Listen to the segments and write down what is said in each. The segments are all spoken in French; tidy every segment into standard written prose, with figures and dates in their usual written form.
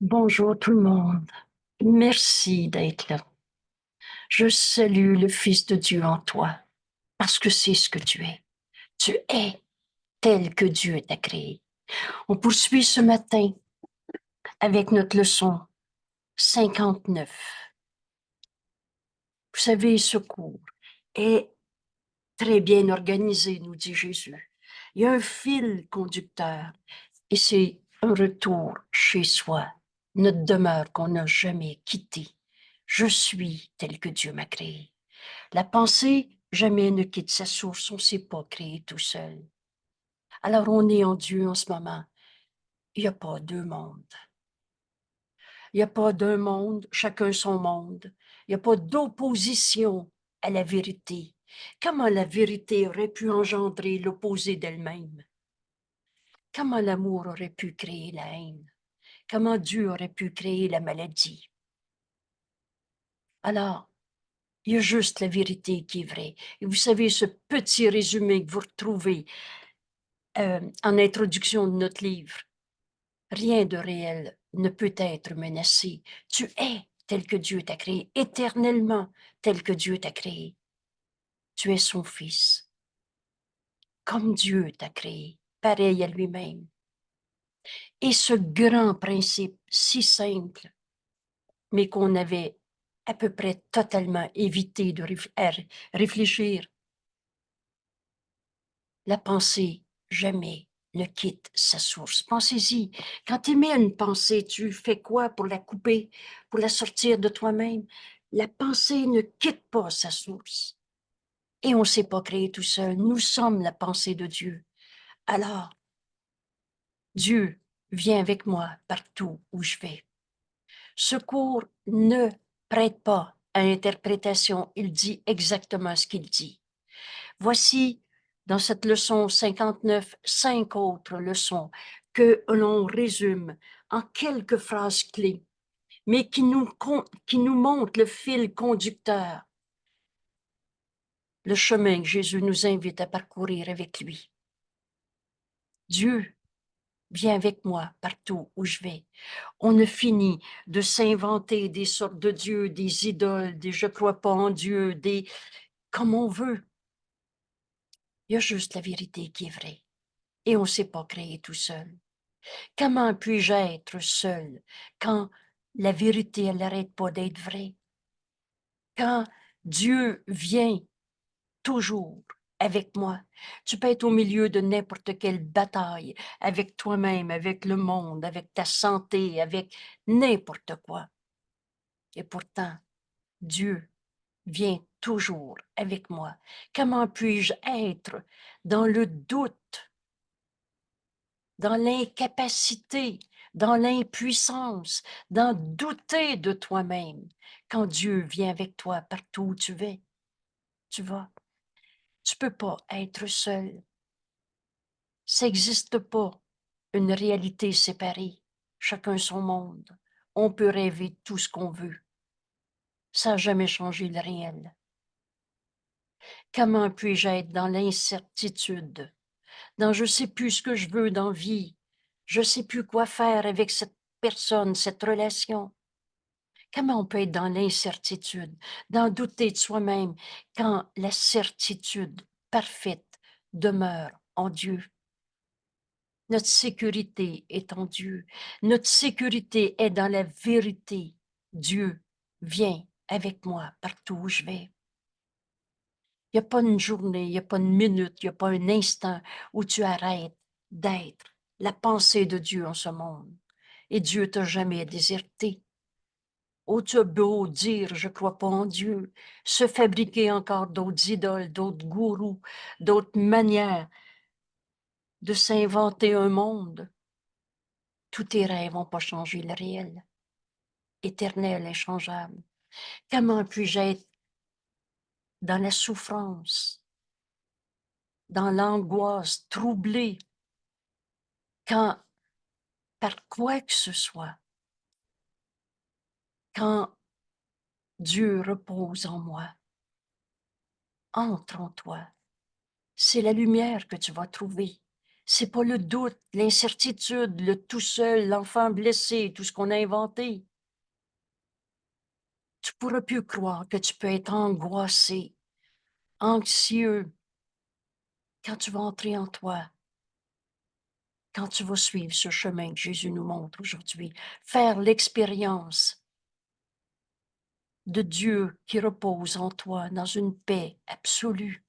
Bonjour tout le monde. Merci d'être là. Je salue le Fils de Dieu en toi, parce que c'est ce que tu es. Tu es tel que Dieu t'a créé. On poursuit ce matin avec notre leçon 59. Vous savez, ce cours est très bien organisé, nous dit Jésus. Il y a un fil conducteur et c'est un retour chez soi, notre demeure qu'on n'a jamais quittée. Je suis tel que Dieu m'a créé. La pensée jamais ne quitte sa source, on ne s'est pas créé tout seul. Alors on est en Dieu en ce moment. Il n'y a pas deux mondes. Il n'y a pas d'un monde, chacun son monde. Il n'y a pas d'opposition à la vérité. Comment la vérité aurait pu engendrer l'opposé d'elle-même? Comment l'amour aurait pu créer la haine? Comment Dieu aurait pu créer la maladie? Alors, il y a juste la vérité qui est vraie. Et vous savez, ce petit résumé que vous retrouvez en introduction de notre livre, rien de réel ne peut être menacé. Tu es tel que Dieu t'a créé, éternellement tel que Dieu t'a créé. Tu es son fils, comme Dieu t'a créé, pareil à lui-même. Et ce grand principe si simple, mais qu'on avait à peu près totalement évité de réfléchir, la pensée jamais ne quitte sa source. Pensez-y, quand tu mets une pensée, tu fais quoi pour la couper, pour la sortir de toi-même? La pensée ne quitte pas sa source. Et on ne s'est pas créé tout seul. Nous sommes la pensée de Dieu. Alors, Dieu vient avec moi partout où je vais. Ce cours ne prête pas à interprétation. Il dit exactement ce qu'il dit. Voici, dans cette leçon 59, 5 autres leçons que l'on résume en quelques phrases clés, mais qui nous montrent le fil conducteur, le chemin que Jésus nous invite à parcourir avec lui. Dieu vient avec moi partout où je vais. On ne finit de s'inventer des sortes de dieux, des idoles, des je crois pas en Dieu, des comme on veut. Il y a juste la vérité qui est vraie. Et on ne s'est pas créé tout seul. Comment puis-je être seul quand la vérité, elle n'arrête pas d'être vraie? Quand Dieu vient toujours avec moi. Tu peux être au milieu de n'importe quelle bataille, avec toi-même, avec le monde, avec ta santé, avec n'importe quoi. Et pourtant, Dieu vient toujours avec moi. Comment puis-je être dans le doute, dans l'incapacité, dans l'impuissance, dans douter de toi-même, quand Dieu vient avec toi partout où tu vas? Tu vas. Tu peux pas être seul. Ça n'existe pas une réalité séparée, chacun son monde. On peut rêver de tout ce qu'on veut. Ça n'a jamais changé le réel. Comment puis-je être dans l'incertitude, dans je ne sais plus ce que je veux dans la vie, je ne sais plus quoi faire avec cette personne, cette relation? Comment on peut être dans l'incertitude, dans douter de soi-même, quand la certitude parfaite demeure en Dieu? Notre sécurité est en Dieu. Notre sécurité est dans la vérité. Dieu vient avec moi partout où je vais. Il n'y a pas une journée, il n'y a pas une minute, il n'y a pas un instant où tu arrêtes d'être la pensée de Dieu en ce monde. Et Dieu t'a jamais déserté. Oh, tu as beau dire, je crois pas en Dieu, se fabriquer encore d'autres idoles, d'autres gourous, d'autres manières de s'inventer un monde. Tous tes rêves n'ont pas changé le réel, éternel, inchangeable. Comment puis-je être dans la souffrance, dans l'angoisse, troublé, quand, par quoi que ce soit, quand Dieu repose en moi, entre en toi. C'est la lumière que tu vas trouver. C'est pas le doute, l'incertitude, le tout seul, l'enfant blessé, tout ce qu'on a inventé. Tu pourras plus croire que tu peux être angoissé, anxieux, quand tu vas entrer en toi, quand tu vas suivre ce chemin que Jésus nous montre aujourd'hui, faire l'expérience de Dieu qui repose en toi dans une paix absolue.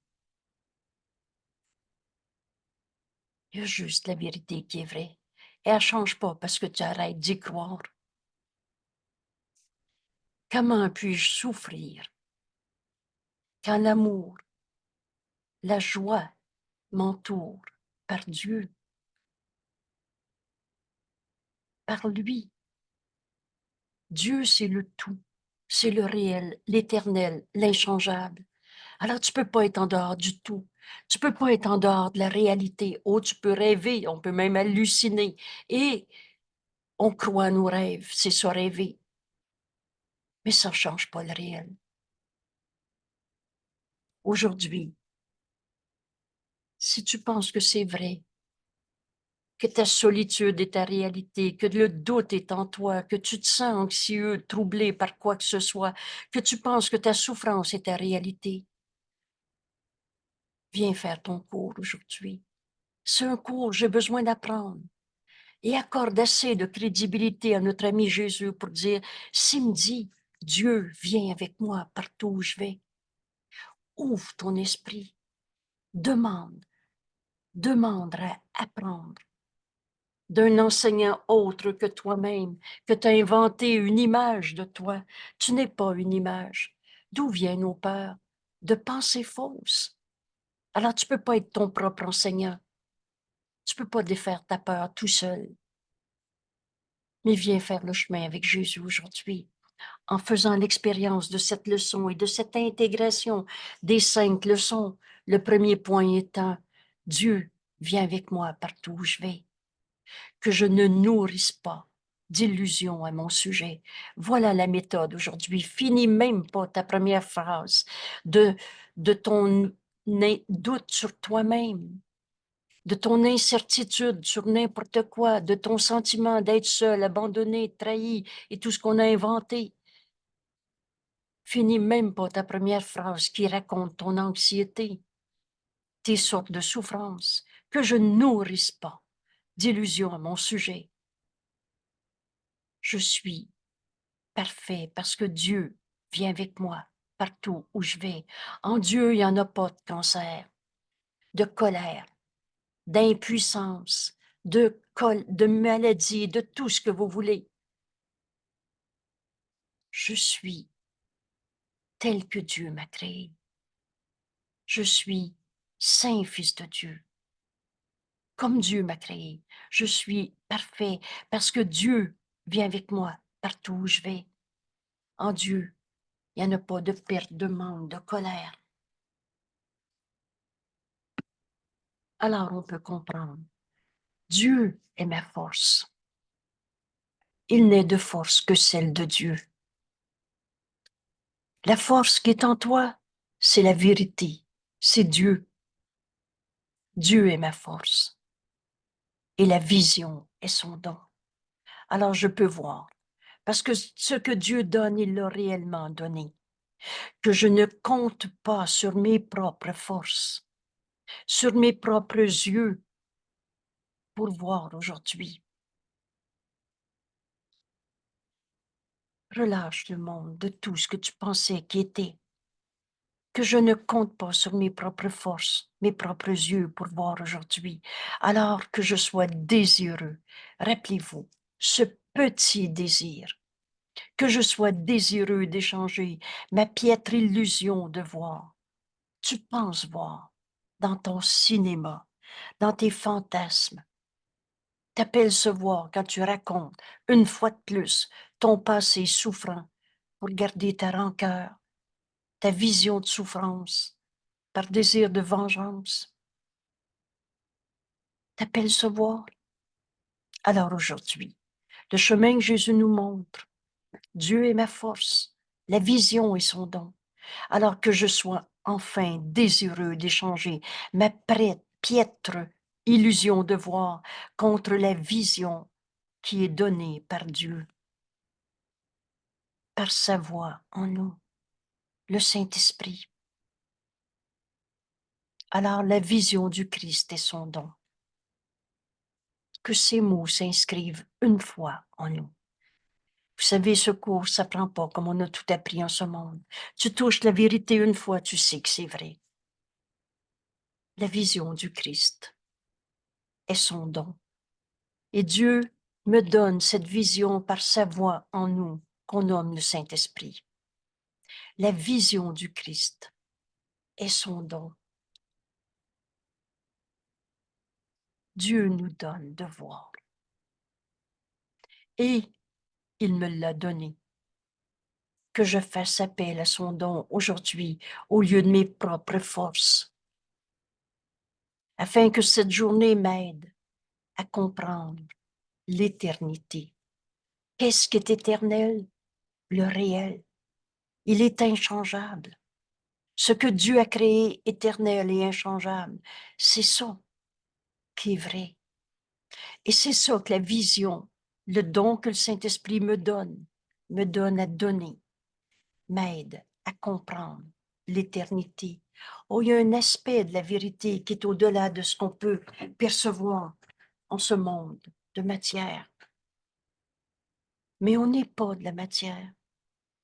Il y a juste la vérité qui est vraie. Et elle ne change pas parce que tu arrêtes d'y croire. Comment puis-je souffrir quand l'amour, la joie m'entourent par Dieu, par lui? Dieu, c'est le tout, c'est le réel, l'éternel, l'inchangeable. Alors, tu peux pas être en dehors du tout. Tu peux pas être en dehors de la réalité. Oh, tu peux rêver, on peut même halluciner. Et on croit à nos rêves, c'est ça rêver. Mais ça ne change pas le réel. Aujourd'hui, si tu penses que c'est vrai, que ta solitude est ta réalité, que le doute est en toi, que tu te sens anxieux, troublé par quoi que ce soit, que tu penses que ta souffrance est ta réalité, viens faire ton cours aujourd'hui. C'est un cours, j'ai besoin d'apprendre. Et accorde assez de crédibilité à notre ami Jésus pour dire, s'il me dit, Dieu vient avec moi partout où je vais, ouvre ton esprit, demande, demande à apprendre d'un enseignant autre que toi-même, que tu as inventé une image de toi. Tu n'es pas une image. D'où viennent nos peurs? De pensées fausses. Alors tu peux pas être ton propre enseignant. Tu peux pas défaire ta peur tout seul. Mais viens faire le chemin avec Jésus aujourd'hui, en faisant l'expérience de cette leçon et de cette intégration des 5 leçons. Le premier point étant, Dieu vient avec moi partout où je vais. Que je ne nourrisse pas d'illusions à mon sujet. Voilà la méthode aujourd'hui. Finis même pas ta première phrase de ton doute sur toi-même, de ton incertitude sur n'importe quoi, de ton sentiment d'être seul, abandonné, trahi et tout ce qu'on a inventé. Finis même pas ta première phrase qui raconte ton anxiété, tes sortes de souffrances, que je ne nourrisse pas d'illusions à mon sujet. Je suis parfait parce que Dieu vient avec moi partout où je vais. En Dieu, il n'y en a pas de cancer, de colère, d'impuissance, de maladie, de tout ce que vous voulez. Je suis tel que Dieu m'a créé. Je suis saint fils de Dieu, comme Dieu m'a créé. Je suis parfait parce que Dieu vient avec moi partout où je vais. En Dieu, il n'y en a pas de perte, de manque, de colère. Alors on peut comprendre. Dieu est ma force. Il n'est de force que celle de Dieu. La force qui est en toi, c'est la vérité, c'est Dieu. Dieu est ma force et la vision est son don. Alors je peux voir, parce que ce que Dieu donne, il l'a réellement donné, que je ne compte pas sur mes propres forces, sur mes propres yeux pour voir aujourd'hui. Relâche le monde de tout ce que tu pensais qui était, que je ne compte pas sur mes propres forces, mes propres yeux pour voir aujourd'hui, alors que je sois désireux. Rappelez-vous, ce petit désir, que je sois désireux d'échanger ma piètre illusion de voir. Tu penses voir dans ton cinéma, dans tes fantasmes. T'appelles se voir quand tu racontes, une fois de plus, ton passé souffrant pour garder ta rancœur, ta vision de souffrance, par désir de vengeance. T'appelles se voir? Alors aujourd'hui, le chemin que Jésus nous montre, Dieu est ma force, la vision est son don. Alors que je sois enfin désireux d'échanger ma piètre illusion de voir contre la vision qui est donnée par Dieu, par sa voix en nous, le Saint-Esprit. Alors la vision du Christ est son don. Que ces mots s'inscrivent une fois en nous. Vous savez, ce cours, ça prend pas comme on a tout appris en ce monde. Tu touches la vérité une fois, tu sais que c'est vrai. La vision du Christ est son don. Et Dieu me donne cette vision par sa voix en nous, qu'on nomme le Saint-Esprit. La vision du Christ est son don. Dieu nous donne de voir. Et il me l'a donné. Que je fasse appel à son don aujourd'hui au lieu de mes propres forces, afin que cette journée m'aide à comprendre l'éternité. Qu'est-ce qui est éternel? Le réel. Il est inchangeable. Ce que Dieu a créé, éternel et inchangeable, c'est ça qui est vrai. Et c'est ça que la vision, le don que le Saint-Esprit me donne à donner, m'aide à comprendre l'éternité. Oh, il y a un aspect de la vérité qui est au-delà de ce qu'on peut percevoir en ce monde de matière. Mais on n'est pas de la matière.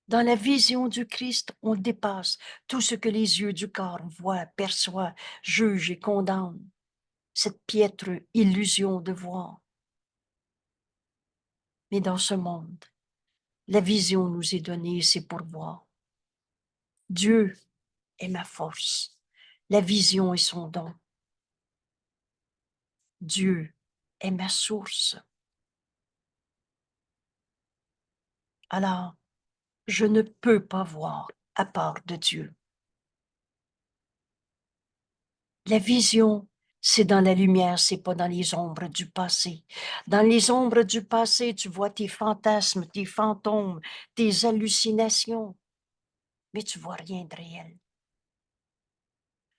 Dans la vision du Christ, on dépasse tout ce que les yeux du corps voient, perçoivent, jugent et condamnent. Cette piètre illusion de voir. Mais dans ce monde, la vision nous est donnée, c'est pour voir. Dieu est ma force. La vision est son don. Dieu est ma source. Alors, je ne peux pas voir à part de Dieu. La vision, c'est dans la lumière, c'est pas dans les ombres du passé. Dans les ombres du passé, tu vois tes fantasmes, tes fantômes, tes hallucinations, mais tu vois rien de réel.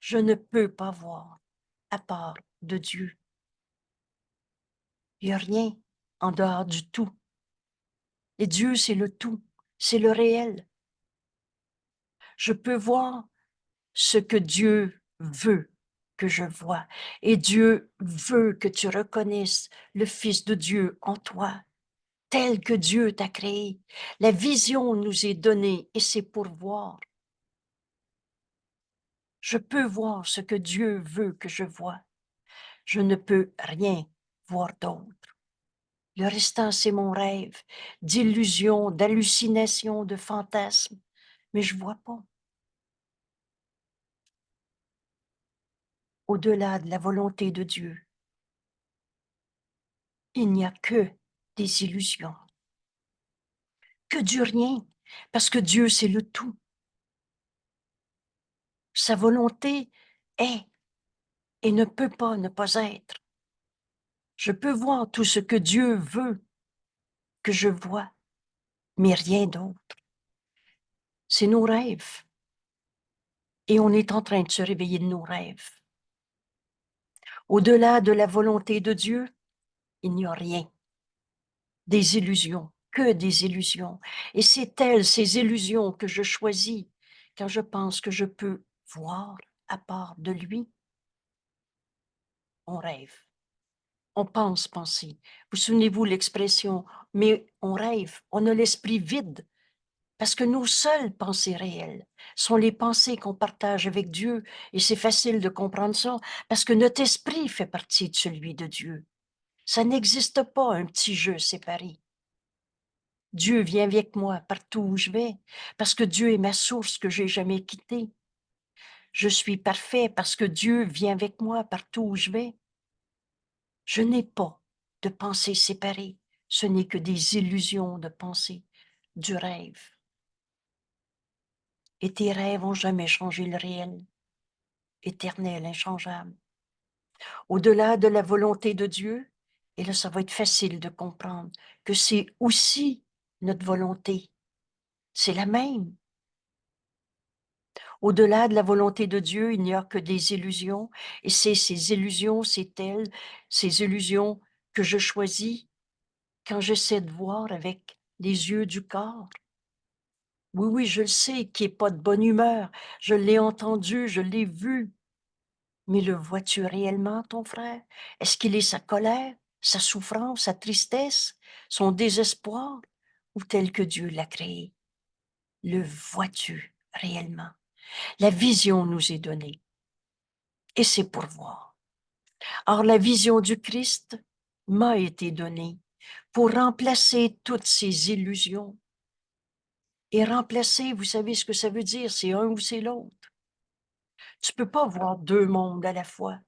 Je ne peux pas voir à part de Dieu. Il n'y a rien en dehors du tout. Et Dieu, c'est le tout, c'est le réel. Je peux voir ce que Dieu veut que je vois. Et Dieu veut que tu reconnaisses le Fils de Dieu en toi, tel que Dieu t'a créé. La vision nous est donnée et c'est pour voir. Je peux voir ce que Dieu veut que je vois. Je ne peux rien voir d'autre. Le restant, c'est mon rêve d'illusion, d'hallucination, de fantasme. Mais je vois pas. Au-delà de la volonté de Dieu, il n'y a que des illusions, que du rien, parce que Dieu, c'est le tout. Sa volonté est et ne peut pas ne pas être. Je peux voir tout ce que Dieu veut que je vois, mais rien d'autre. C'est nos rêves. Et on est en train de se réveiller de nos rêves. Au-delà de la volonté de Dieu, il n'y a rien. Des illusions, que des illusions. Et c'est elles, ces illusions, que je choisis quand je pense que je peux voir à part de lui. On rêve. On pense penser. Vous souvenez-vous l'expression, mais on rêve, on a l'esprit vide, parce que nos seules pensées réelles sont les pensées qu'on partage avec Dieu, et c'est facile de comprendre ça, parce que notre esprit fait partie de celui de Dieu. Ça n'existe pas un petit jeu séparé. Dieu vient avec moi partout où je vais, parce que Dieu est ma source que j'ai jamais quittée. Je suis parfait parce que Dieu vient avec moi partout où je vais. Je n'ai pas de pensée séparée. Ce n'est que des illusions de pensée, du rêve. Et tes rêves n'ont jamais changé le réel, éternel, inchangeable. Au-delà de la volonté de Dieu, et là, ça va être facile de comprendre que c'est aussi notre volonté. C'est la même. Au-delà de la volonté de Dieu, il n'y a que des illusions, et c'est ces illusions, c'est elles, ces illusions que je choisis quand j'essaie de voir avec les yeux du corps. Oui, oui, je le sais, qui est pas de bonne humeur, je l'ai entendu, je l'ai vu, mais le vois-tu réellement, ton frère? Est-ce qu'il est sa colère, sa souffrance, sa tristesse, son désespoir, ou tel que Dieu l'a créé? Le vois-tu réellement? La vision nous est donnée, et c'est pour voir. Or, la vision du Christ m'a été donnée pour remplacer toutes ces illusions. Et remplacer, vous savez ce que ça veut dire, c'est un ou c'est l'autre. Tu peux pas voir deux mondes à la fois.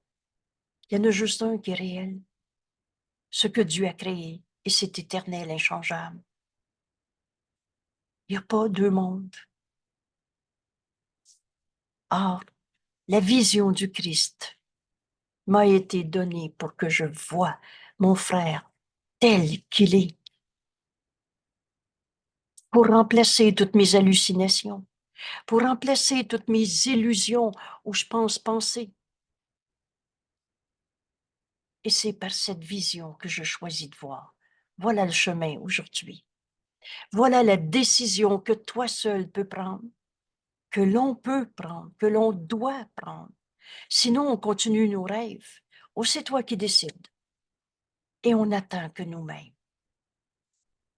Il y en a juste un qui est réel, ce que Dieu a créé, et c'est éternel, inchangeable. Il n'y a pas deux mondes. Or, la vision du Christ m'a été donnée pour que je voie mon frère tel qu'il est, pour remplacer toutes mes hallucinations, pour remplacer toutes mes illusions où je pense penser. Et c'est par cette vision que je choisis de voir. Voilà le chemin aujourd'hui. Voilà la décision que toi seul peux prendre, que l'on peut prendre, que l'on doit prendre. Sinon, on continue nos rêves. Ou c'est toi qui décides. Et on n'attend que nous-mêmes.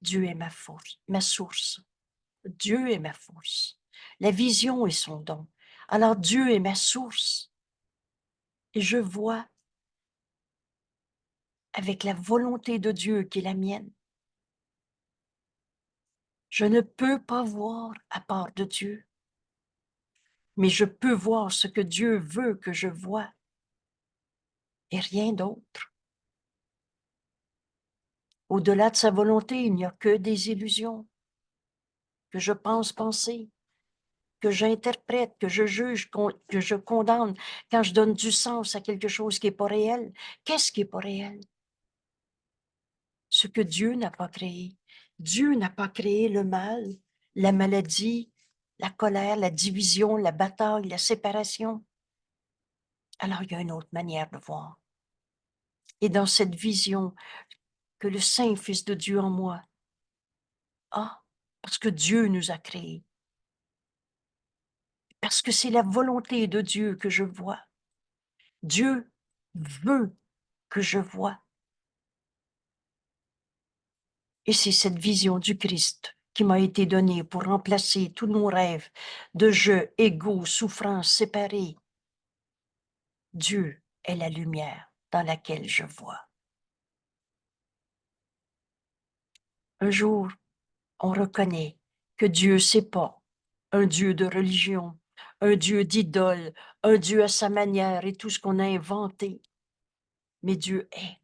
Dieu est ma force, ma source. Dieu est ma force. La vision est son don. Alors Dieu est ma source. Et je vois avec la volonté de Dieu qui est la mienne. Je ne peux pas voir à part de Dieu, mais je peux voir ce que Dieu veut que je voie et rien d'autre. Au-delà de sa volonté, il n'y a que des illusions que je pense penser, que j'interprète, que je juge, que je condamne quand je donne du sens à quelque chose qui n'est pas réel. Qu'est-ce qui n'est pas réel? Ce que Dieu n'a pas créé. Dieu n'a pas créé le mal, la maladie, la colère, la division, la bataille, la séparation. Alors, il y a une autre manière de voir. Et dans cette vision que le Saint-Fils de Dieu en moi a, parce que Dieu nous a créés, parce que c'est la volonté de Dieu que je vois. Dieu veut que je vois. Et c'est cette vision du Christ qui m'a été donnée pour remplacer tous nos rêves de jeux égaux, souffrances séparées. Dieu est la lumière dans laquelle je vois. Un jour, on reconnaît que Dieu, c'est pas un Dieu de religion, un Dieu d'idole, un Dieu à sa manière et tout ce qu'on a inventé. Mais Dieu est.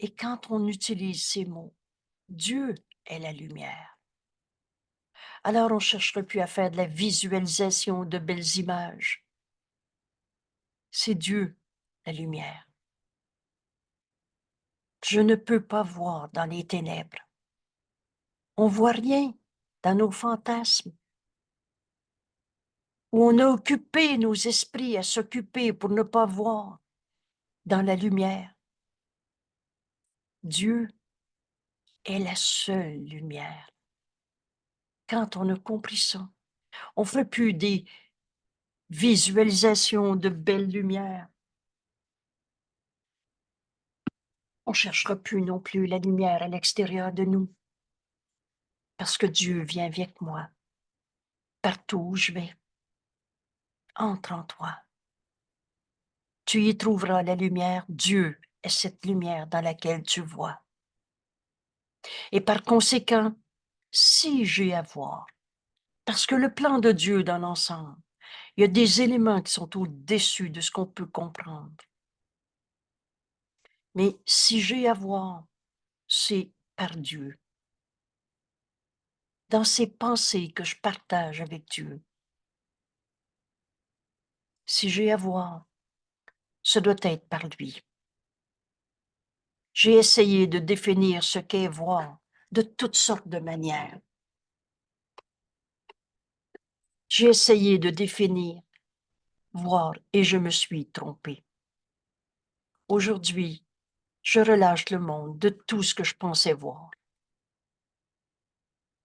Et quand on utilise ces mots, Dieu est la lumière. Alors on ne cherchera plus à faire de la visualisation de belles images. C'est Dieu, la lumière. Je ne peux pas voir dans les ténèbres. On voit rien dans nos fantasmes, où on a occupé nos esprits à s'occuper pour ne pas voir dans la lumière. Dieu est la seule lumière. Quand on a compris ça, on ne fait plus des visualisations de belles lumières. On ne cherchera plus non plus la lumière à l'extérieur de nous, parce que Dieu vient avec moi. Partout où je vais, entre en toi. Tu y trouveras la lumière. Dieu est cette lumière dans laquelle tu vois. Et par conséquent, si j'ai à voir, parce que le plan de Dieu dans l'ensemble, il y a des éléments qui sont au-dessus de ce qu'on peut comprendre. Mais si j'ai à voir, c'est par Dieu. Dans ces pensées que je partage avec Dieu. Si j'ai à voir, ce doit être par lui. J'ai essayé de définir ce qu'est voir de toutes sortes de manières. J'ai essayé de définir, voir, et je me suis trompée. Aujourd'hui, je relâche le monde de tout ce que je pensais voir.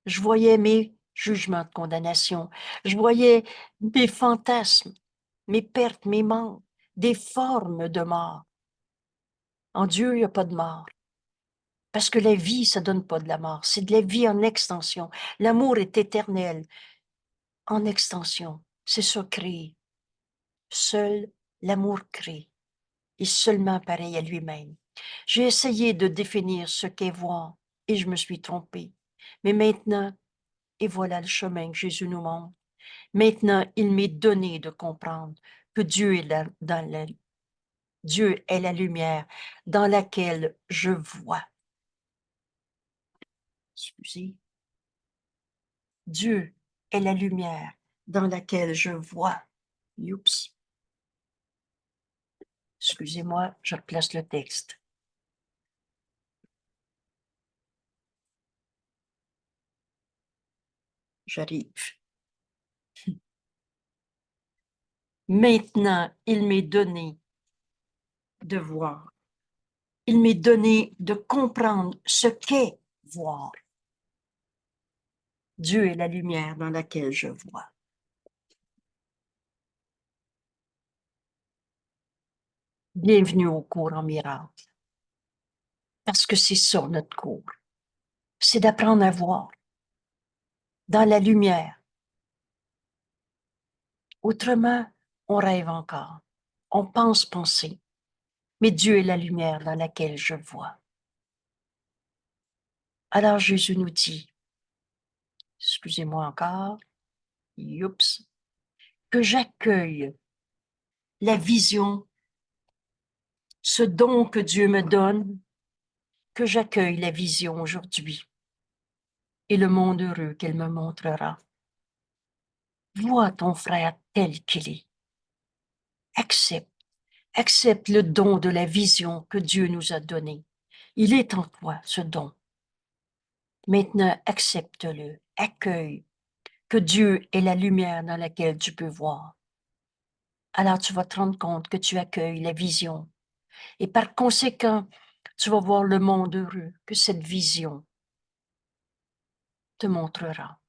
Je voyais mes jugements de condamnation. Je voyais mes fantasmes, mes pertes, mes manques, des formes de mort. En Dieu, il n'y a pas de mort. Parce que la vie, ça donne pas de la mort. C'est de la vie en extension. L'amour est éternel. En extension. C'est ça créé. Seul l'amour crée. Et seulement pareil à lui-même. J'ai essayé de définir ce qu'est voir et je me suis trompée. Mais maintenant, et voilà le chemin que Jésus nous montre. Maintenant, il m'est donné de comprendre que Dieu est Dieu est la lumière dans laquelle je vois. Excusez. Dieu est la lumière dans laquelle je vois. Oups. Excusez-moi, je replace le texte. J'arrive. Maintenant, il m'est donné de voir. Il m'est donné de comprendre ce qu'est voir. Dieu est la lumière dans laquelle je vois. Bienvenue au cours en miracle. Parce que c'est ça notre cours. C'est d'apprendre à voir dans la lumière. Autrement, on rêve encore. On pense penser. Mais Dieu est la lumière dans laquelle je vois. Alors Jésus nous dit, excusez-moi encore, youps, que j'accueille la vision, ce don que Dieu me donne, que j'accueille la vision aujourd'hui et le monde heureux qu'elle me montrera. Vois ton frère tel qu'il est. Accepte le don de la vision que Dieu nous a donné. Il est en toi, ce don. Maintenant, accepte-le, accueille que Dieu est la lumière dans laquelle tu peux voir. Alors tu vas te rendre compte que tu accueilles la vision. Et par conséquent, tu vas voir le monde heureux que cette vision te montrera.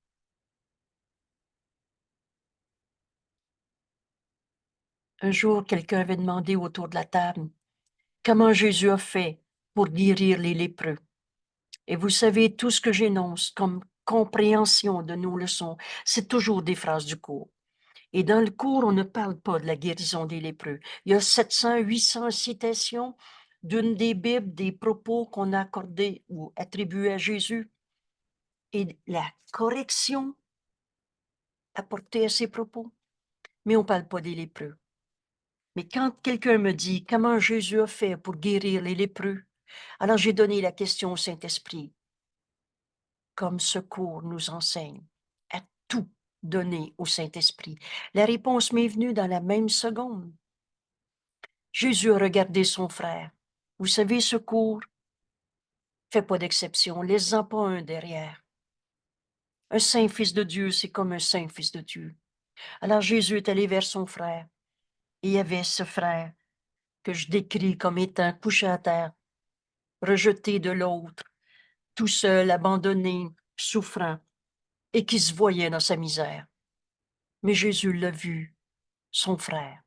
Un jour, quelqu'un avait demandé autour de la table comment Jésus a fait pour guérir les lépreux. Et vous savez, tout ce que j'énonce comme compréhension de nos leçons, c'est toujours des phrases du cours. Et dans le cours, on ne parle pas de la guérison des lépreux. Il y a 700, 800 citations d'une des Bibles, des propos qu'on a accordés ou attribués à Jésus et la correction apportée à ces propos. Mais on ne parle pas des lépreux. Mais quand quelqu'un me dit comment Jésus a fait pour guérir les lépreux, alors j'ai donné la question au Saint-Esprit, comme ce cours nous enseigne, à tout donner au Saint-Esprit. La réponse m'est venue dans la même seconde. Jésus a regardé son frère. Vous savez, ce cours fait pas d'exception, laisse-en pas un derrière. Un saint fils de Dieu, c'est comme un saint fils de Dieu. Alors Jésus est allé vers son frère. Et il y avait ce frère que je décris comme étant couché à terre, rejeté de l'autre, tout seul, abandonné, souffrant, et qui se voyait dans sa misère. Mais Jésus l'a vu, son frère,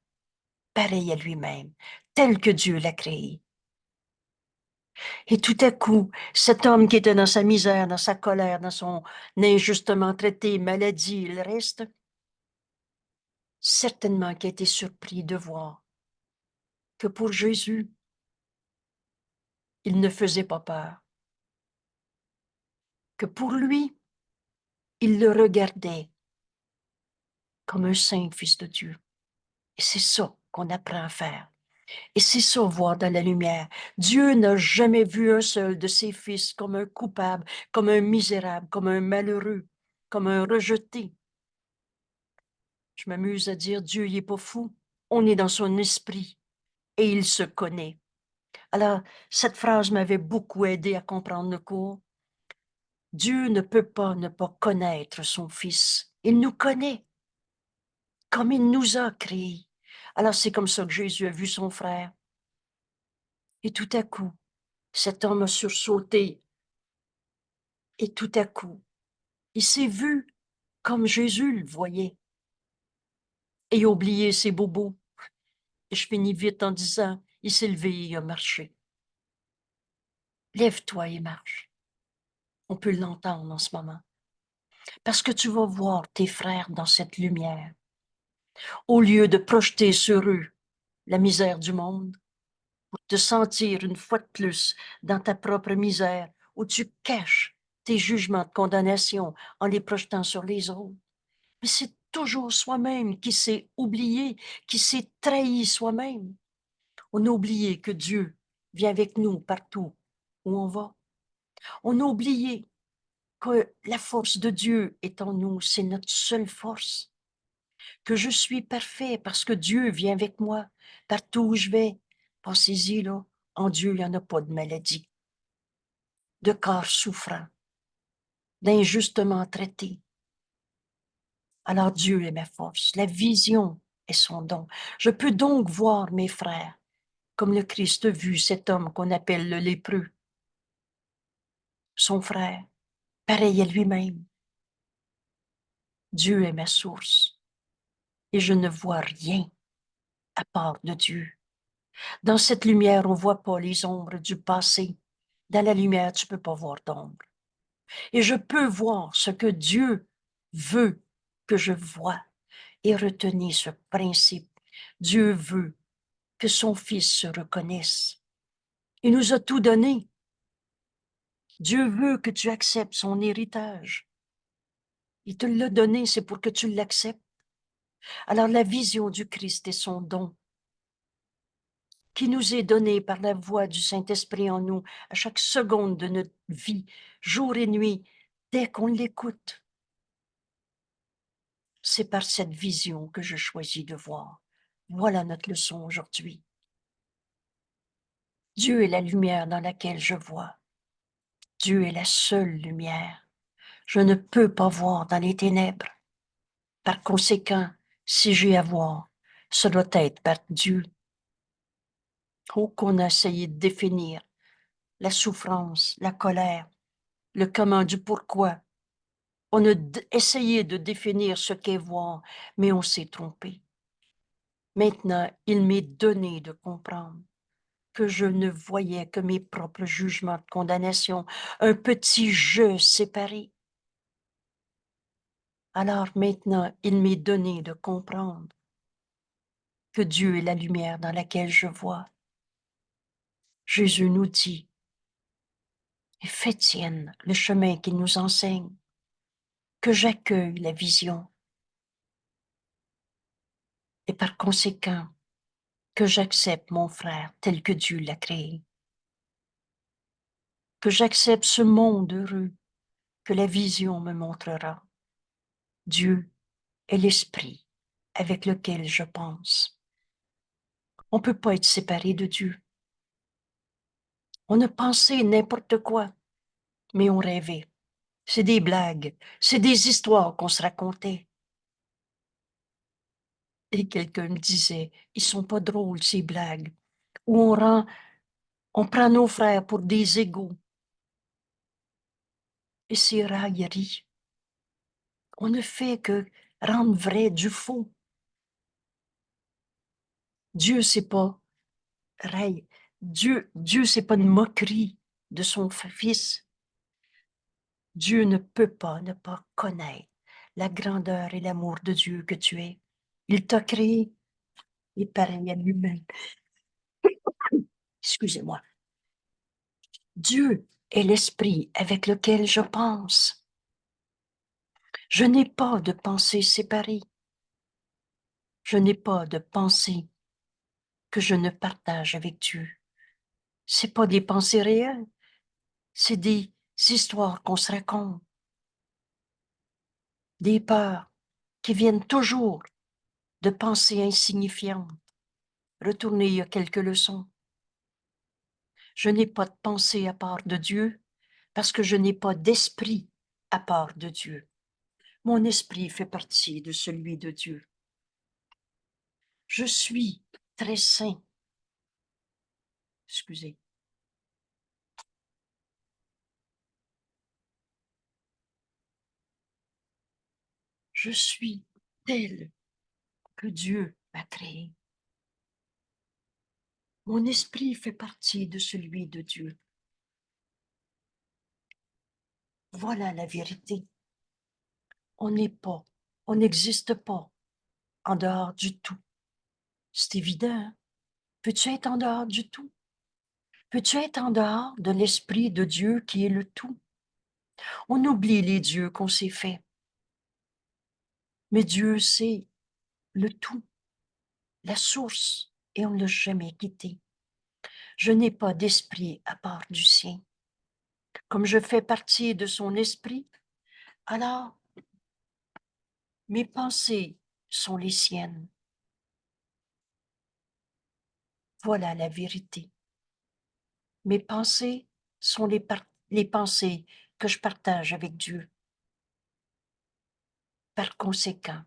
pareil à lui-même, tel que Dieu l'a créé. Et tout à coup, cet homme qui était dans sa misère, dans sa colère, dans son injustement traité, maladie, le reste, certainement qui a été surpris de voir que pour Jésus, il ne faisait pas peur, que pour lui, il le regardait comme un saint fils de Dieu. Et c'est ça qu'on apprend à faire. Et c'est ça, voir dans la lumière. Dieu n'a jamais vu un seul de ses fils comme un coupable, comme un misérable, comme un malheureux, comme un rejeté. Je m'amuse à dire, Dieu, il n'est pas fou. On est dans son esprit et il se connaît. Alors, cette phrase m'avait beaucoup aidé à comprendre le cours. Dieu ne peut pas ne pas connaître son Fils. Il nous connaît. comme il nous a créés. Alors c'est comme ça que Jésus a vu son frère. Et tout à coup, cet homme a sursauté. Et tout à coup, il s'est vu comme Jésus le voyait. Et il a oublié ses bobos. Et je finis vite en disant, il s'est levé et il a marché. Lève-toi et marche. On peut l'entendre en ce moment. Parce que tu vas voir tes frères dans cette lumière. Au lieu de projeter sur eux la misère du monde, pour te sentir une fois de plus dans ta propre misère, où tu caches tes jugements de condamnation en les projetant sur les autres. Mais c'est toujours soi-même qui s'est oublié, qui s'est trahi soi-même. On a oublié que Dieu vient avec nous partout où on va. On a oublié que la force de Dieu est en nous, c'est notre seule force. Que je suis parfait parce que Dieu vient avec moi partout où je vais. Pensez-y, là, en Dieu, il n'y en a pas de maladie, de corps souffrant, d'injustement traité. Alors Dieu est ma force, la vision est son don. Je peux donc voir mes frères, comme le Christ a vu cet homme qu'on appelle le lépreux, son frère, pareil à lui-même. Dieu est ma source et je ne vois rien à part de Dieu. Dans cette lumière, on ne voit pas les ombres du passé. Dans la lumière, tu ne peux pas voir d'ombre. Et je peux voir ce que Dieu veut que je vois et retenir ce principe. Dieu veut que son Fils se reconnaisse. Il nous a tout donné. Dieu veut que tu acceptes son héritage. Il te l'a donné, c'est pour que tu l'acceptes. Alors la vision du Christ est son don, qui nous est donné par la voix du Saint-Esprit en nous, à chaque seconde de notre vie, jour et nuit, dès qu'on l'écoute. C'est par cette vision que je choisis de voir. Voilà notre leçon aujourd'hui. Dieu est la lumière dans laquelle je vois. Dieu est la seule lumière. Je ne peux pas voir dans les ténèbres. Par conséquent, si j'ai à voir, ce doit être par Dieu. Oh, qu'on a essayé de définir la souffrance, la colère, le comment du pourquoi. On a essayé de définir ce qu'est voir, mais on s'est trompé. Maintenant, il m'est donné de comprendre que je ne voyais que mes propres jugements de condamnation, un petit je séparé. Alors maintenant, il m'est donné de comprendre que Dieu est la lumière dans laquelle je vois. Jésus nous dit, et fais tienne le chemin qu'il nous enseigne, que j'accueille la vision et par conséquent, que j'accepte mon frère tel que Dieu l'a créé, que j'accepte ce monde heureux que la vision me montrera. Dieu est l'esprit avec lequel je pense. On ne peut pas être séparé de Dieu. On a pensé n'importe quoi, mais on rêvait. C'est des blagues, c'est des histoires qu'on se racontait. Et quelqu'un me disait, ils sont pas drôles ces blagues, où on prend nos frères pour des égaux. Et c'est raillerie. On ne fait que rendre vrai du faux. Dieu, c'est pas raille. Dieu, c'est pas une moquerie de son fils. Dieu ne peut pas ne pas connaître la grandeur et l'amour de Dieu que tu es. Il t'a créé et pareil à lui-même. Excusez-moi. Dieu est l'esprit avec lequel je pense. Je n'ai pas de pensée séparée. Je n'ai pas de pensée que je ne partage avec Dieu. C'est pas des pensées réelles, c'est des histoires qu'on se raconte, des peurs qui viennent toujours de pensées insignifiantes. Retournez, il y a quelques leçons. Je n'ai pas de pensée à part de Dieu parce que je n'ai pas d'esprit à part de Dieu. Mon esprit fait partie de celui de Dieu. Je suis très saint. Excusez. Je suis tel que Dieu m'a créé. Mon esprit fait partie de celui de Dieu. Voilà la vérité. On n'est pas, on n'existe pas en dehors du tout. C'est évident, hein? Peux-tu être en dehors du tout? Peux-tu être en dehors de l'Esprit de Dieu qui est le tout? On oublie les dieux qu'on s'est faits. Mais Dieu, c'est le tout, la source, et on ne l'a jamais quitté. Je n'ai pas d'esprit à part du sien. Comme je fais partie de son esprit, alors mes pensées sont les siennes. Voilà la vérité. Mes pensées sont les pensées que je partage avec Dieu. Par conséquent,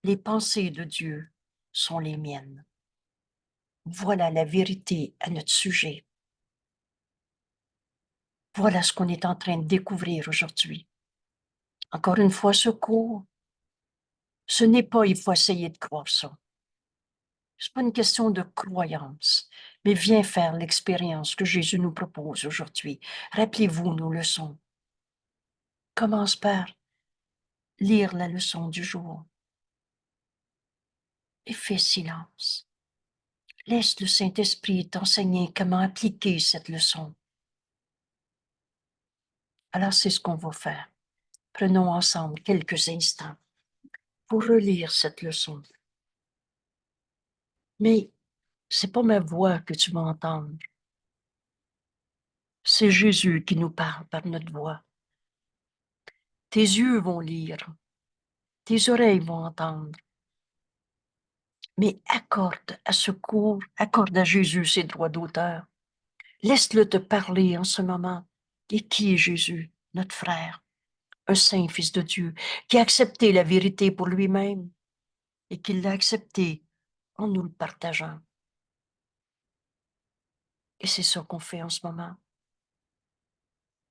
les pensées de Dieu sont les miennes. Voilà la vérité à notre sujet. Voilà ce qu'on est en train de découvrir aujourd'hui. Encore une fois, ce cours, ce n'est pas, il faut essayer de croire ça. C'est pas une question de croyance, mais viens faire l'expérience que Jésus nous propose aujourd'hui. Rappelez-vous nos leçons. Commence par lire la leçon du jour et fais silence. Laisse le Saint-Esprit t'enseigner comment appliquer cette leçon. Alors c'est ce qu'on va faire. Prenons ensemble quelques instants pour relire cette leçon. Mais c'est pas ma voix que tu vas entendre. C'est Jésus qui nous parle par notre voix. Tes yeux vont lire, tes oreilles vont entendre. Mais accorde à ce cours, accorde à Jésus ses droits d'auteur. Laisse-le te parler en ce moment. Et qui est Jésus? Notre frère, un saint fils de Dieu, qui a accepté la vérité pour lui-même et qui l'a accepté en nous le partageant. Et c'est ça qu'on fait en ce moment.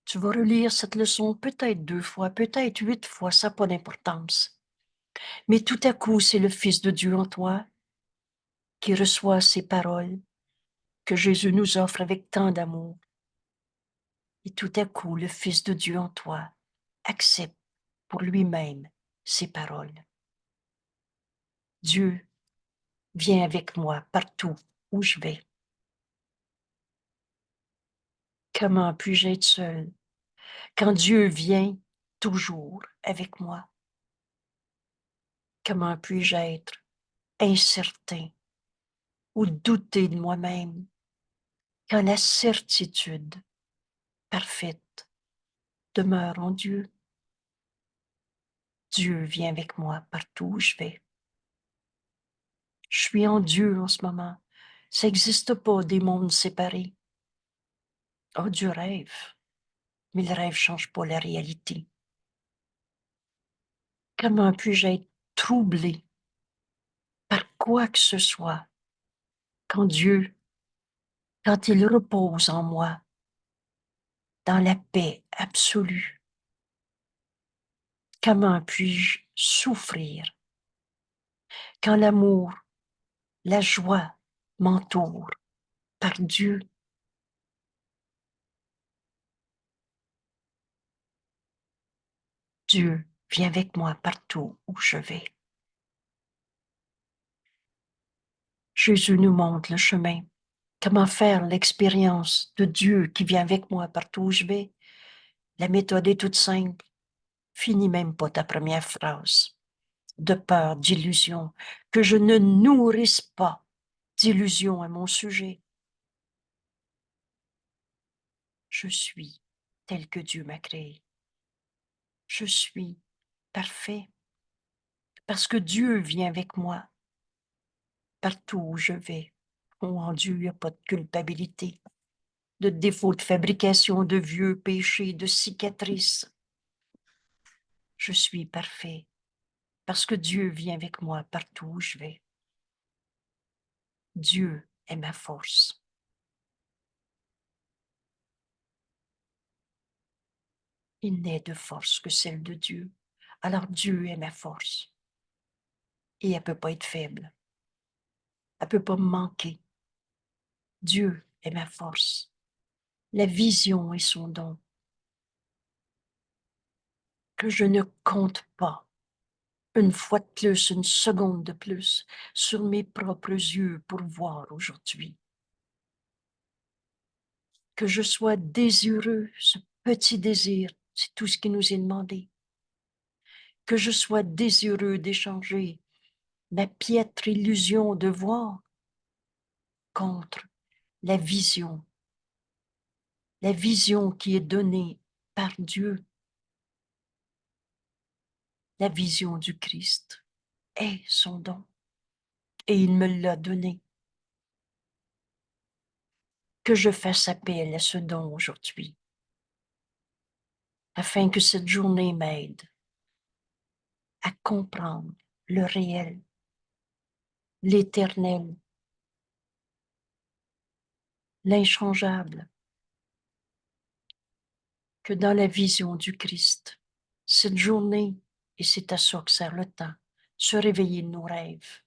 Tu vas relire cette leçon peut-être 2 fois, peut-être 8 fois, ça n'a pas d'importance. Mais tout à coup, c'est le Fils de Dieu en toi qui reçoit ces paroles que Jésus nous offre avec tant d'amour. Et tout à coup, le Fils de Dieu en toi accepte pour lui-même ces paroles. Dieu, viens avec moi partout où je vais. Comment puis-je être seul quand Dieu vient toujours avec moi? Comment puis-je être incertain ou douter de moi-même quand la certitude parfaite demeure en Dieu? Dieu vient avec moi partout où je vais. Je suis en Dieu en ce moment. Ça n'existe pas des mondes séparés. Oh, Dieu rêve, mais le rêve ne change pas la réalité. Comment puis-je être troublé par quoi que ce soit quand Dieu, quand il repose en moi, dans la paix absolue? Comment puis-je souffrir quand l'amour, la joie m'entourent par Dieu? Dieu vient avec moi partout où je vais. Jésus nous montre le chemin. Comment faire l'expérience de Dieu qui vient avec moi partout où je vais? La méthode est toute simple. Finis même pas ta première phrase. De peur d'illusion, que je ne nourrisse pas d'illusion à mon sujet. Je suis tel que Dieu m'a créé. Je suis parfait parce que Dieu vient avec moi partout où je vais. Oh, en Dieu, il n'y a pas de culpabilité, de défaut de fabrication, de vieux péchés, de cicatrices. Je suis parfait parce que Dieu vient avec moi partout où je vais. Dieu est ma force. Il n'est de force que celle de Dieu. Alors Dieu est ma force. Et elle ne peut pas être faible. Elle ne peut pas me manquer. Dieu est ma force. La vision est son don. Que je ne compte pas une fois de plus, une seconde de plus, sur mes propres yeux pour voir aujourd'hui. Que je sois désireux, ce petit désir, c'est tout ce qui nous est demandé. Que je sois désireux d'échanger ma piètre illusion de voir contre la vision qui est donnée par Dieu, la vision du Christ est son don et il me l'a donné. Que je fasse appel à ce don aujourd'hui, afin que cette journée m'aide à comprendre le réel, l'éternel, l'inchangeable, que dans la vision du Christ, cette journée, et c'est à ça que sert le temps, se réveiller de nos rêves,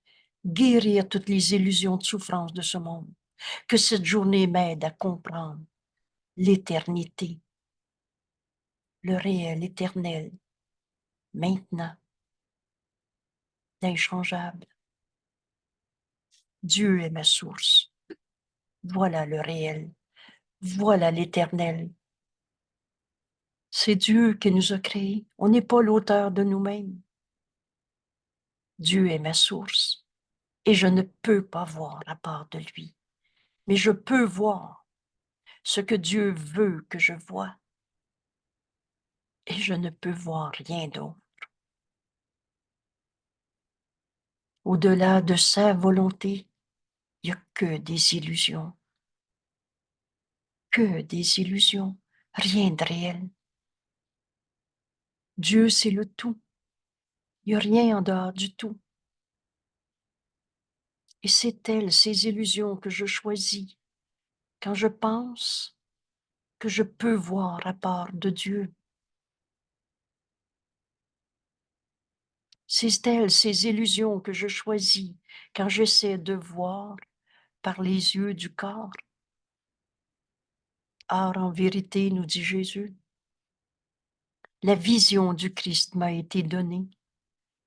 guérir toutes les illusions de souffrance de ce monde, que cette journée m'aide à comprendre l'éternité, le réel éternel, maintenant, l'inchangeable. Dieu est ma source. Voilà le réel. Voilà l'éternel. C'est Dieu qui nous a créés. On n'est pas l'auteur de nous-mêmes. Dieu est ma source. Et je ne peux pas voir à part de lui. Mais je peux voir ce que Dieu veut que je voie. Et je ne peux voir rien d'autre. Au-delà de sa volonté, il n'y a que des illusions. Que des illusions. Rien de réel. Dieu, c'est le tout. Il n'y a rien en dehors du tout. Et c'est elles, ces illusions que je choisis quand je pense que je peux voir à part de Dieu. C'est elles, ces illusions que je choisis quand j'essaie de voir par les yeux du corps. Or, en vérité, nous dit Jésus, la vision du Christ m'a été donnée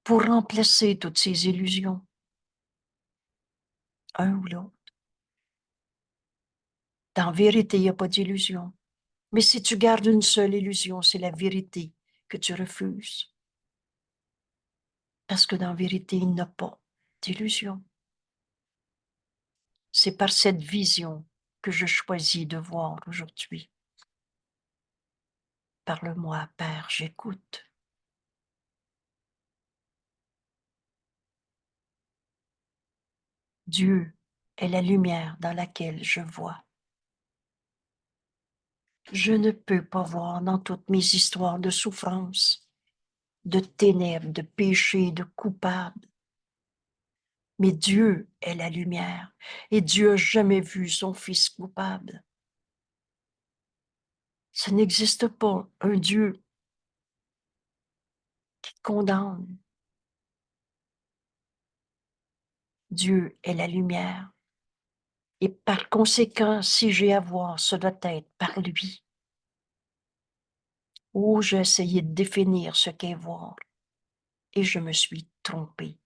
pour remplacer toutes ces illusions, un ou l'autre. Dans vérité, il n'y a pas d'illusion. Mais si tu gardes une seule illusion, c'est la vérité que tu refuses. Parce que dans vérité, il n'y a pas d'illusion. C'est par cette vision que je choisis de voir aujourd'hui. Parle-moi, Père, j'écoute. Dieu est la lumière dans laquelle je vois. Je ne peux pas voir dans toutes mes histoires de souffrance, de ténèbres, de péchés, de coupables. Mais Dieu est la lumière et Dieu n'a jamais vu son Fils coupable. Ça n'existe pas un Dieu qui condamne. Dieu est la lumière. Et par conséquent, si j'ai à voir, ce doit être par lui. Oh, j'ai essayé de définir ce qu'est voir et je me suis trompée.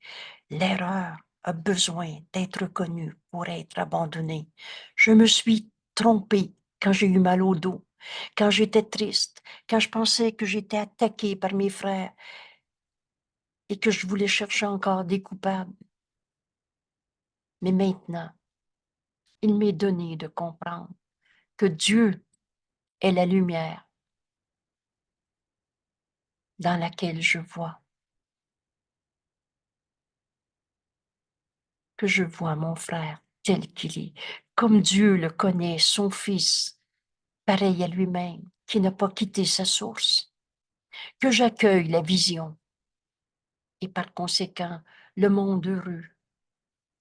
L'erreur a besoin d'être connue pour être abandonnée. Je me suis trompée quand j'ai eu mal au dos, quand j'étais triste, quand je pensais que j'étais attaquée par mes frères et que je voulais chercher encore des coupables. Mais maintenant, il m'est donné de comprendre que Dieu est la lumière dans laquelle je vois, que je vois mon frère tel qu'il est, comme Dieu le connaît, son Fils, pareil à lui-même, qui n'a pas quitté sa source, que j'accueille la vision et par conséquent le monde heureux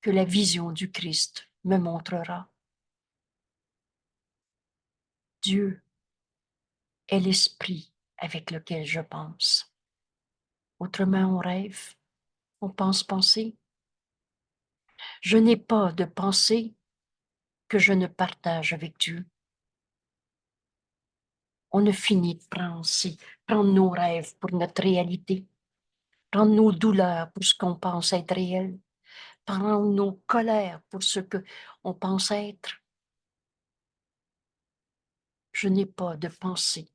que la vision du Christ me montrera. Dieu est l'esprit avec lequel je pense. Autrement, on rêve, on pense penser. Je n'ai pas de pensée que je ne partage avec Dieu. On ne finit de prendre nos rêves pour notre réalité, prendre nos douleurs pour ce qu'on pense être réel, prendre nos colères pour ce qu'on pense être. Je n'ai pas de pensée.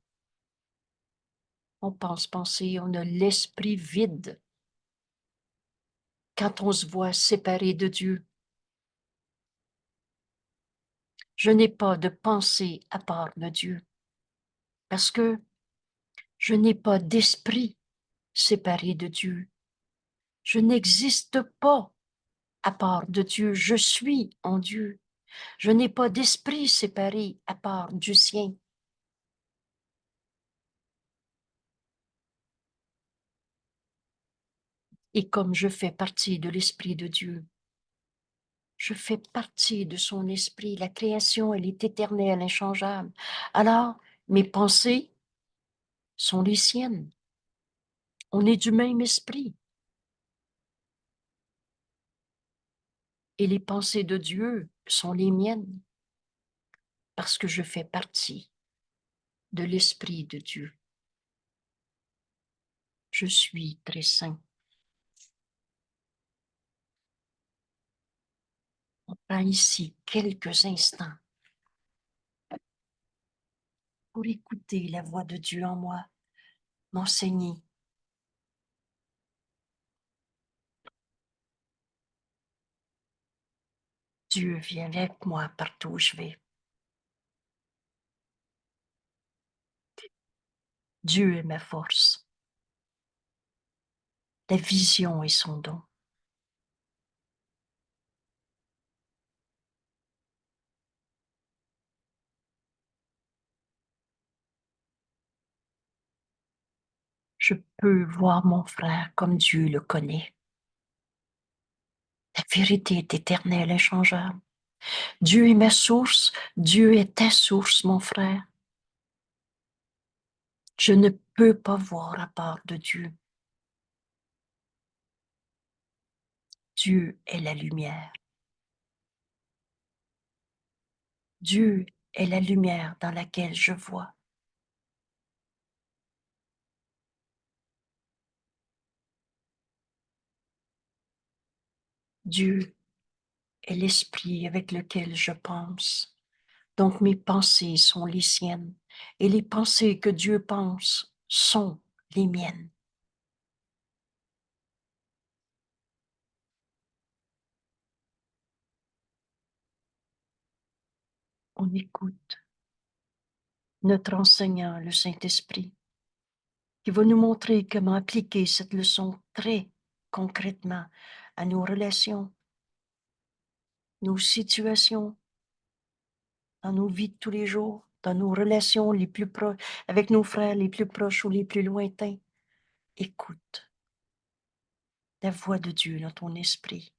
On pense penser, on a l'esprit vide. Quand on se voit séparé de Dieu, je n'ai pas de pensée à part de Dieu, parce que je n'ai pas d'esprit séparé de Dieu. Je n'existe pas à part de Dieu, je suis en Dieu. Je n'ai pas d'esprit séparé à part du sien. Et comme je fais partie de l'esprit de Dieu, je fais partie de son esprit. La création, elle est éternelle, inchangeable. Alors, mes pensées sont les siennes. On est du même esprit. Et les pensées de Dieu sont les miennes parce que je fais partie de l'esprit de Dieu. Je suis très saint. On prend ici quelques instants pour écouter la voix de Dieu en moi, m'enseigner. Dieu vient avec moi partout où je vais. Dieu est ma force. La vision est son don. Je peux voir mon frère comme Dieu le connaît. La vérité est éternelle, inchangeable. Dieu est ma source. Dieu est ta source, mon frère. Je ne peux pas voir à part de Dieu. Dieu est la lumière. Dieu est la lumière dans laquelle je vois. Dieu est l'esprit avec lequel je pense. Donc mes pensées sont les siennes et les pensées que Dieu pense sont les miennes. On écoute notre enseignant, le Saint-Esprit, qui va nous montrer comment appliquer cette leçon très concrètement à nos relations, nos situations, dans nos vies de tous les jours, dans nos relations les plus proches, avec nos frères les plus proches ou les plus lointains. Écoute la voix de Dieu dans ton esprit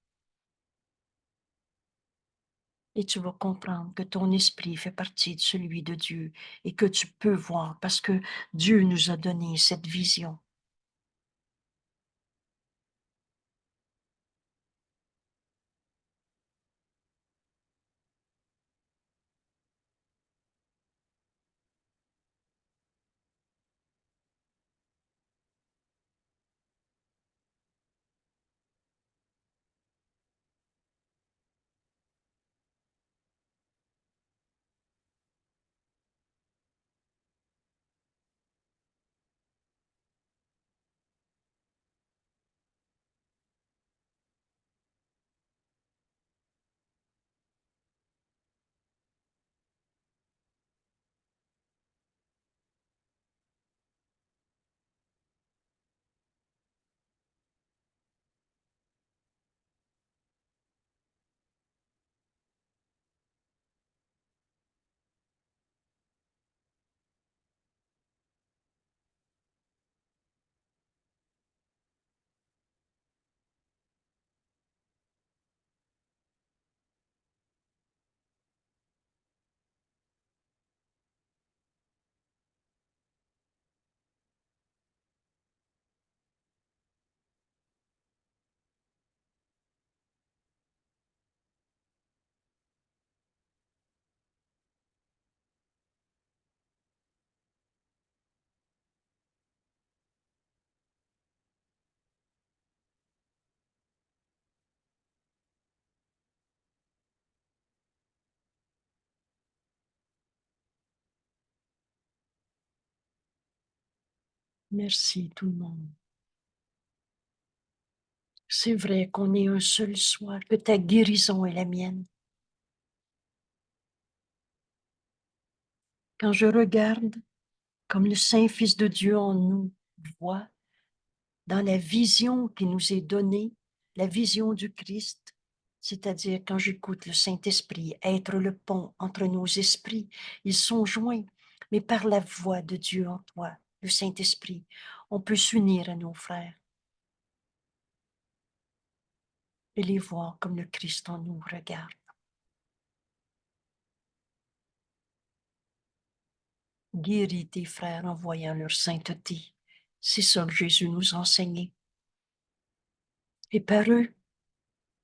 et tu vas comprendre que ton esprit fait partie de celui de Dieu et que tu peux voir parce que Dieu nous a donné cette vision. Merci tout le monde. C'est vrai qu'on est un seul soi, que ta guérison est la mienne. Quand je regarde comme le Saint Fils de Dieu en nous voit, dans la vision qui nous est donnée, la vision du Christ, c'est-à-dire quand j'écoute le Saint-Esprit être le pont entre nos esprits, ils sont joints, mais par la voix de Dieu en toi, le Saint-Esprit, on peut s'unir à nos frères et les voir comme le Christ en nous regarde. Guéris tes frères en voyant leur sainteté. C'est ça que Jésus nous a enseigné. Et par eux,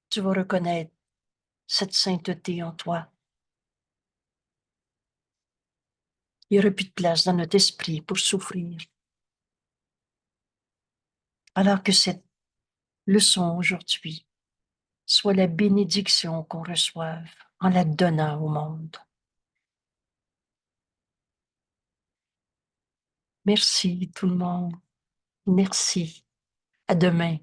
tu vas reconnaître cette sainteté en toi. Il n'y aurait plus de place dans notre esprit pour souffrir. Alors que cette leçon aujourd'hui soit la bénédiction qu'on reçoive en la donnant au monde. Merci tout le monde. Merci. À demain.